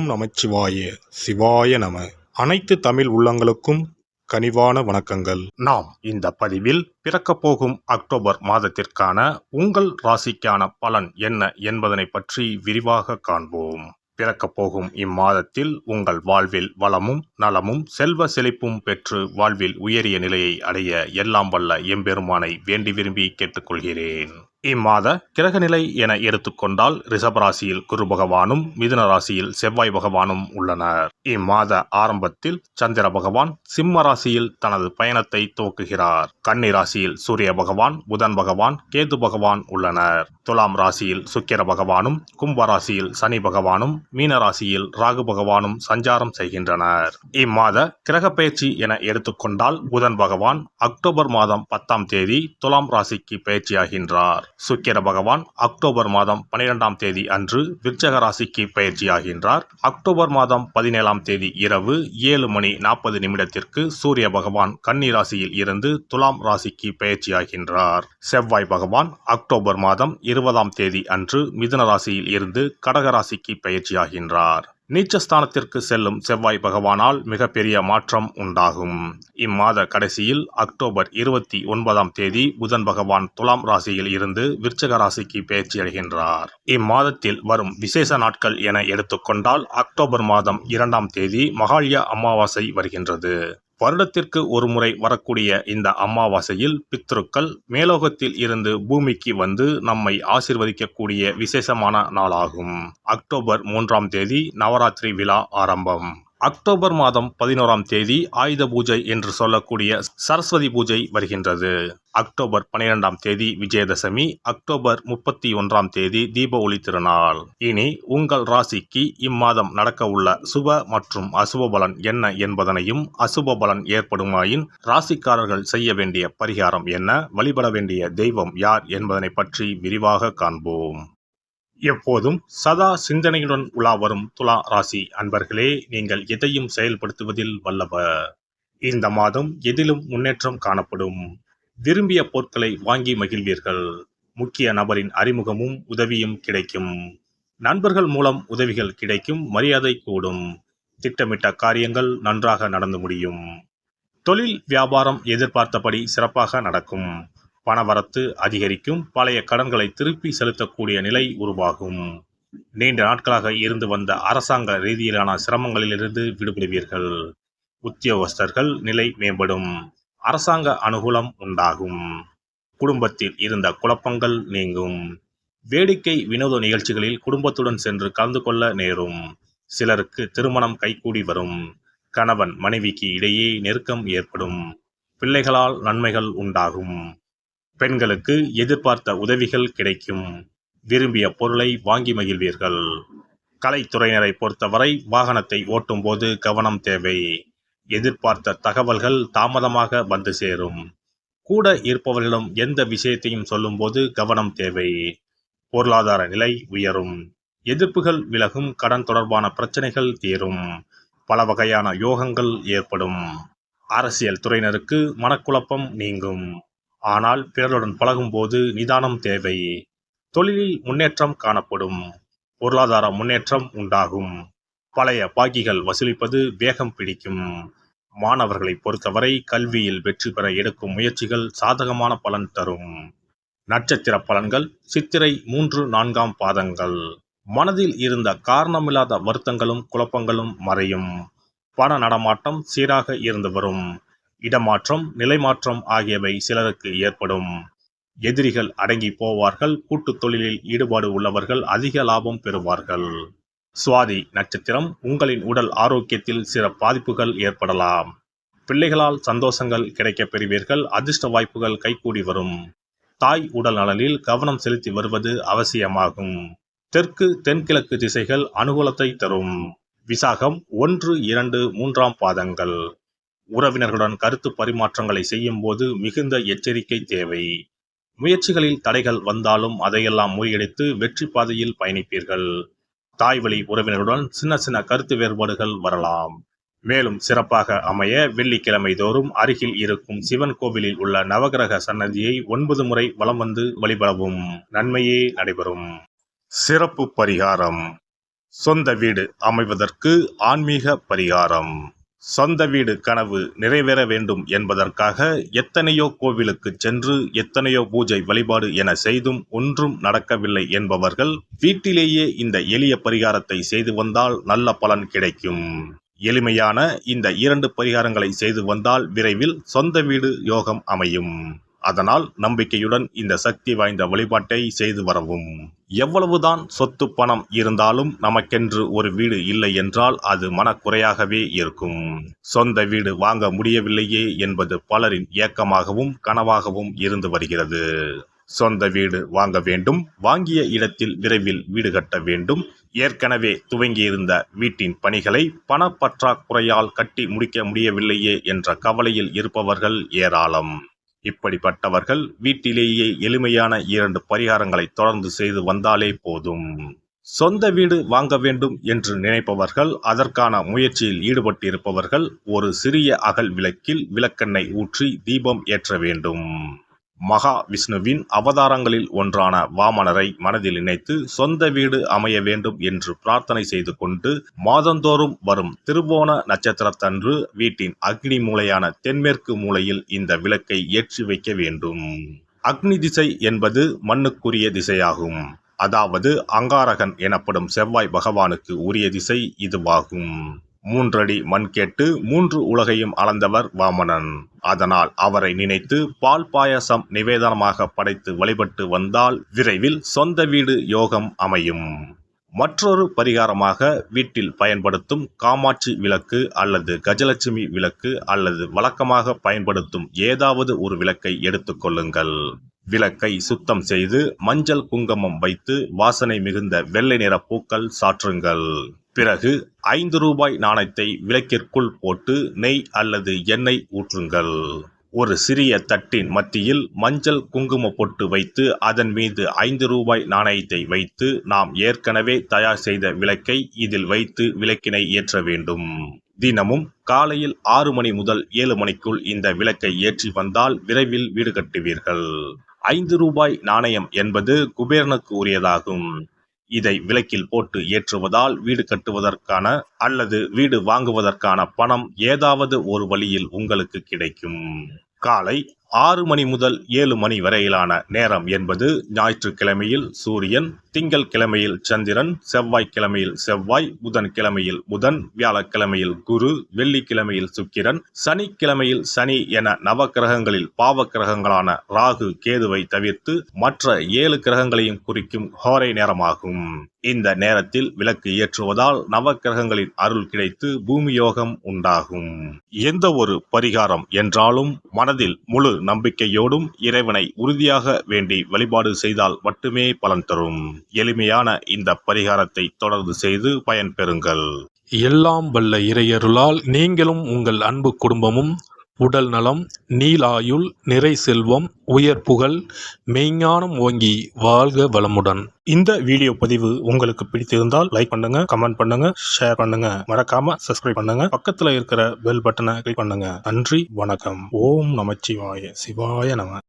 நமச்சிவாய சிவாய நம. அனைத்து தமிழ் உள்ளங்களுக்கும் கனிவான வணக்கங்கள். நாம் இந்த பதிவில் பிறக்கப் போகும் அக்டோபர் மாதத்திற்கான உங்கள் ராசிக்கான பலன் என்ன என்பதனை பற்றி விரிவாக காண்போம். பிறக்கப் போகும் இம்மாதத்தில் உங்கள் வாழ்வில் வளமும் நலமும் செல்வ செழிப்பும் பெற்று வாழ்வில் உயரிய நிலையை அடைய எல்லாம் வல்ல எம்பெருமானை வேண்டி விரும்பி கேட்டுக்கொள்கிறேன். இம்மாத கிரகநிலை என எடுத்துக்கொண்டால் ரிஷபராசியில் குரு பகவானும் மிதுன ராசியில் செவ்வாய் பகவானும் உள்ளனர். இம்மாத ஆரம்பத்தில் சந்திர பகவான் சிம்ம ராசியில் தனது பயணத்தை துவக்குகிறார். கன்னி ராசியில் சூரிய பகவான், புதன் பகவான், கேது பகவான் உள்ளனர். துலாம் ராசியில் சுக்கிர பகவானும், கும்ப ராசியில் சனி பகவானும், மீன ராசியில் ராகு பகவானும் சஞ்சாரம் செய்கின்றனர். இம்மாத கிரக பயிற்சி என எடுத்துக்கொண்டால் புதன் பகவான் அக்டோபர் மாதம் 10ஆம் தேதி துலாம் ராசிக்கு பயிற்சியாகின்றார். சுக்கிர பகவான் அக்டோபர் மாதம் 12ஆம் தேதி அன்று விருச்சக ராசிக்கு பயிற்சியாகின்றார். அக்டோபர் மாதம் 17ஆம் தேதி இரவு 7:40 சூரிய பகவான் கன்னி ராசியில் இருந்து துலாம் ராசிக்கு பயிற்சியாகின்றார். செவ்வாய் பகவான் அக்டோபர் மாதம் 20ஆம் தேதி அன்று மிதுன ராசியில் இருந்து கடக ராசிக்கு பயிற்சியாகின்றார். நீச்சஸ்தானத்திற்கு செல்லும் செவ்வாய் பகவானால் மிகப்பெரிய மாற்றம் உண்டாகும். இம்மாத கடைசியில் அக்டோபர் 29ஆம் தேதி புதன் பகவான் துலாம் ராசியில் இருந்து விருச்சக ராசிக்கு பயிற்சியடைகின்றார். இம்மாதத்தில் வரும் விசேஷ நாட்கள் என எடுத்துக்கொண்டால் அக்டோபர் மாதம் 2ஆம் தேதி மகாலய அமாவாசை வருகின்றது. வருடத்திற்கு ஒரு முறை வரக்கூடிய இந்த அமாவாசையில் பித்ருக்கள் மேலோகத்தில் இருந்து பூமிக்கு வந்து நம்மை ஆசீர்வதிக்கக்கூடிய விசேஷமான நாளாகும். அக்டோபர் 3ஆம் தேதி நவராத்திரி விழா ஆரம்பம். அக்டோபர் மாதம் 11ஆம் தேதி ஆயுத பூஜை என்று சொல்லக்கூடிய சரஸ்வதி பூஜை வருகின்றது. அக்டோபர் 12ஆம் தேதி விஜயதசமி, அக்டோபர் 31ஆம் தேதி தீப ஒளி திருநாள். இனி உங்கள் ராசிக்கு இம்மாதம் நடக்க உள்ள சுப மற்றும் அசுப பலன் என்ன என்பதனையும், அசுப பலன் ஏற்படுமாயின் ராசிக்காரர்கள் செய்ய வேண்டிய பரிகாரம் என்ன, வழிபட வேண்டிய தெய்வம் யார் என்பதனை பற்றி விரிவாக காண்போம். எப்போதும் சதா சிந்தனையுடன் உலா வரும் துலா ராசி அன்பர்களே, நீங்கள் எதையும் செயல்படுத்துவதில் வல்லவர். இந்த மாதம் எதிலும் முன்னேற்றம் காணப்படும். விரும்பிய பொருட்களை வாங்கி மகிழ்வீர்கள். முக்கிய நபரின் அறிமுகமும் உதவியும் கிடைக்கும். நண்பர்கள் மூலம் உதவிகள் கிடைக்கும். மரியாதை கூடும். திட்டமிட்ட காரியங்கள் நன்றாக நடந்து முடியும். தொழில் வியாபாரம் எதிர்பார்த்தபடி சிறப்பாக நடக்கும். பணவரத்து அதிகரிக்கும். பழைய கடன்களை திருப்பி செலுத்தக்கூடிய நிலை உருவாகும். நீண்ட நாட்களாக இருந்து வந்த அரசாங்க ரீதியிலான சிரமங்களிலிருந்து விடுபடுவீர்கள். உத்தியோகஸ்தர்கள் நிலை மேம்படும். அரசாங்க அனுகூலம் உண்டாகும். குடும்பத்தில் இருந்த குழப்பங்கள் நீங்கும். வேடிக்கை வினோத நிகழ்ச்சிகளில் குடும்பத்துடன் சென்று கலந்து கொள்ள நேரும். சிலருக்கு திருமணம் கைகூடி வரும். கணவன் மனைவிக்கு இடையே நெருக்கம் ஏற்படும். பிள்ளைகளால் நன்மைகள் உண்டாகும். பெண்களுக்கு எதிர்பார்த்த உதவிகள் கிடைக்கும். விரும்பிய பொருளை வாங்கி மகிழ்வீர்கள். கலைத்துறையினரை பொறுத்தவரை வாகனத்தை ஓட்டும் போது கவனம் தேவை. எதிர்பார்த்த தகவல்கள் தாமதமாக வந்து சேரும். கூட இருப்பவர்களிடம் எந்த விஷயத்தையும் சொல்லும்போது கவனம் தேவை. பொருளாதார நிலை உயரும். எதிர்ப்புகள் விலகும். கடன் தொடர்பான பிரச்சனைகள் தீரும். பல வகையான யோகங்கள் ஏற்படும். அரசியல் துறையினருக்கு மனக்குழப்பம் நீங்கும். ஆனால் பிறருடன் பழகும் போது நிதானம் தேவை. தொழிலில் முன்னேற்றம் காணப்படும். பொருளாதார முன்னேற்றம் உண்டாகும். பழைய பாக்கிகள் வசூலிப்பது வேகம் பிடிக்கும். மாணவர்களை பொறுத்தவரை கல்வியில் வெற்றி பெற எடுக்கும் முயற்சிகள் சாதகமான பலன் தரும். நட்சத்திர பலன்கள் சித்திரை 3-4ஆம் பாதங்கள். மனதில் இருந்த காரணமில்லாத வருத்தங்களும் குழப்பங்களும் மறையும். பண நடமாட்டம் சீராக இருந்து வரும். இடமாற்றம், நிலைமாற்றம் ஆகியவை சிலருக்கு ஏற்படும். எதிரிகள் அடங்கி போவார்கள். கூட்டு தொழிலில் ஈடுபாடு உள்ளவர்கள் அதிக லாபம் பெறுவார்கள். சுவாதி நட்சத்திரம். உங்களின் உடல் ஆரோக்கியத்தில் சில பாதிப்புகள் ஏற்படலாம். பிள்ளைகளால் சந்தோஷங்கள் கிடைக்கப் பெறுவீர்கள். அதிர்ஷ்ட வாய்ப்புகள் கைகூடி வரும். தாய் உடல் நலனில் கவனம் செலுத்தி வருவது அவசியமாகும். தெற்கு தென்கிழக்கு திசைகள் அனுகூலத்தை தரும். விசாகம் 1-2-3ஆம் பாதங்கள். உறவினர்களுடன் கருத்து பரிமாற்றங்களை செய்யும் போது மிகுந்த எச்சரிக்கை தேவை. முயற்சிகளில் தடைகள் வந்தாலும் அதையெல்லாம் முறியடித்து வெற்றி பாதையில் பயணிப்பீர்கள். தாய்வழி உறவினருடன் சின்ன சின்ன கருத்து வேறுபாடுகள் வரலாம். மேலும் சிறப்பாக அமைய வெள்ளிக்கிழமை தோறும் அருகில் இருக்கும் சிவன் கோவிலில் உள்ள நவகிரக சன்னதியை 9 முறை வலம் வந்து வழிபடவும். நன்மையே நடைபெறும். சிறப்பு பரிகாரம். சொந்த வீடு அமைவதற்கு ஆன்மீக பரிகாரம். சொந்த வீடு கனவு நிறைவேற வேண்டும் என்பதற்காக எத்தனையோ கோவிலுக்கு சென்று எத்தனையோ பூஜை வழிபாடு என செய்தும் ஒன்றும் நடக்கவில்லை என்பவர்கள் வீட்டிலேயே இந்த எளிய பரிகாரத்தை செய்து வந்தால் நல்ல பலன் கிடைக்கும். எளிமையான இந்த 2 பரிகாரங்களை செய்து வந்தால் விரைவில் சொந்த வீடு யோகம் அமையும். அதனால் நம்பிக்கையுடன் இந்த சக்தி வாய்ந்த வழிபாட்டை செய்து வரவும். எவ்வளவுதான் சொத்து பணம் இருந்தாலும் நமக்கென்று ஒரு வீடு இல்லை என்றால் அது மனக்குறையாகவே இருக்கும். சொந்த வீடு வாங்க முடியவில்லையே என்பது பலரின் ஏக்கமாகவும் கனவாகவும் இருந்து வருகிறது. சொந்த வீடு வாங்க வேண்டும், வாங்கிய இடத்தில் விரைவில் வீடு கட்ட வேண்டும், ஏற்கனவே துவங்கியிருந்த வீட்டின் பணிகளை பணப்பற்றாக்குறையால் கட்டி முடிக்க முடியவில்லையே என்ற கவலையில் இருப்பவர்கள் ஏராளம். இப்படிப்பட்டவர்கள் வீட்டிலேயே எளிமையான 2 பரிகாரங்களை தொடர்ந்து செய்து வந்தாலே போதும். சொந்த வீடு வாங்க வேண்டும் என்று நினைப்பவர்கள், அதற்கான முயற்சியில் ஈடுபட்டிருப்பவர்கள் ஒரு சிறிய அகல் விளக்கில் விளக்கெண்ணெய் ஊற்றி தீபம் ஏற்ற வேண்டும். மகா விஷ்ணுவின் அவதாரங்களில் ஒன்றான வாமனரை மனதில் நினைத்து சொந்த வீடு அமைய வேண்டும் என்று பிரார்த்தனை செய்து கொண்டு மாதந்தோறும் வரும் திருவோண நட்சத்திரத்தன்று வீட்டின் அக்னி மூலையான தென்மேற்கு மூலையில் இந்த விளக்கை ஏற்றி வைக்க வேண்டும். அக்னி திசை என்பது மண்ணுக்குரிய திசையாகும். அதாவது அங்காரகன் எனப்படும் செவ்வாய் பகவானுக்கு உரிய திசை இதுவாகும். 3 அடி மண் கேட்டு 3 உலகையும் அளந்தவர் வாமனன். அதனால் அவரை நினைத்து பால் பாயசம் நிவேதனமாக படைத்து வழிபட்டு வந்தால் விரைவில் சொந்த வீடு யோகம் அமையும். மற்றொரு பரிகாரமாக வீட்டில் பயன்படுத்தும் காமாட்சி விளக்கு அல்லது கஜலட்சுமி விளக்கு அல்லது வழக்கமாக பயன்படுத்தும் ஏதாவது ஒரு விளக்கை எடுத்துக்கொள்ளுங்கள். விளக்கை சுத்தம் செய்து மஞ்சள் குங்குமம் வைத்து வாசனை மிகுந்த வெள்ளை நிற பூக்கள் சாற்றுங்கள். பிறகு 5 ரூபாய் நாணயத்தை விளக்கிற்குள் போட்டு நெய் அல்லது எண்ணெய் ஊற்றுங்கள். ஒரு சிறிய தட்டின் மத்தியில் மஞ்சள் குங்கும பொட்டு வைத்து அதன் மீது 5 ரூபாய் நாணயத்தை வைத்து நாம் ஏற்கனவே தயார் செய்த விளக்கை இதில் வைத்து விளக்கினை ஏற்ற வேண்டும். தினமும் காலையில் 6 மணி முதல் 7 மணிக்குள் இந்த விளக்கை ஏற்றி வந்தால் விரைவில் வீடு கட்டுவீர்கள். 5 ரூபாய் நாணயம் என்பது குபேரனுக்கு உரியதாகும். இதை விளக்கில் போட்டு ஏற்றுவதால் வீடு கட்டுவதற்கான அல்லது வீடு வாங்குவதற்கான பணம் ஏதாவது ஒரு வழியில் உங்களுக்கு கிடைக்கும். காலை 6 மணி முதல் 7 மணி வரையிலான நேரம் என்பது ஞாயிற்றுக்கிழமையில் சூரியன், திங்கள் கிழமையில் சந்திரன், செவ்வாய் கிழமையில் செவ்வாய், புதன் கிழமையில் புதன், வியாழக்கிழமையில் குரு, வெள்ளிக்கிழமையில் சுக்கிரன், சனிக்கிழமையில் சனி என நவக்கிரகங்களில் பாவ கிரகங்களான ராகு கேதுவை தவிர்த்து மற்ற 7 கிரகங்களையும் குறிக்கும் ஹோரை நேரமாகும். இந்த நேரத்தில் விளக்கு ஏற்றுவதால் நவக்கிரகங்களின் அருள் கிடைத்து பூமி யோகம் உண்டாகும். எந்த ஒரு பரிகாரம் என்றாலும் மனதில் முழு நம்பிக்கையோடும் இறைவனை உறுதியாக வேண்டி வழிபாடு செய்தால் மட்டுமே பலன் தரும். எளிமையான இந்த பரிகாரத்தை தொடர்ந்து செய்து பயன்பெறுங்கள். எல்லாம் வல்ல இறையருளால் நீங்களும் உங்கள் அன்பு குடும்பமும் உடல் நலம், நீலாயுள், நிறை செல்வம், உயர் புகழ், மெய்ஞானம் ஓங்கி வாழ்க வளமுடன். இந்த வீடியோ பதிவு உங்களுக்கு பிடித்திருந்தால் லைக் பண்ணுங்க, கமெண்ட் பண்ணுங்க, ஷேர் பண்ணுங்க, மறக்காம சப்ஸ்கிரைப் பண்ணுங்க, பக்கத்துல இருக்கிற பெல் பட்டனை கிளிக் பண்ணுங்க. நன்றி, வணக்கம். ஓம் நமச்சிவாய, சிவாய நம.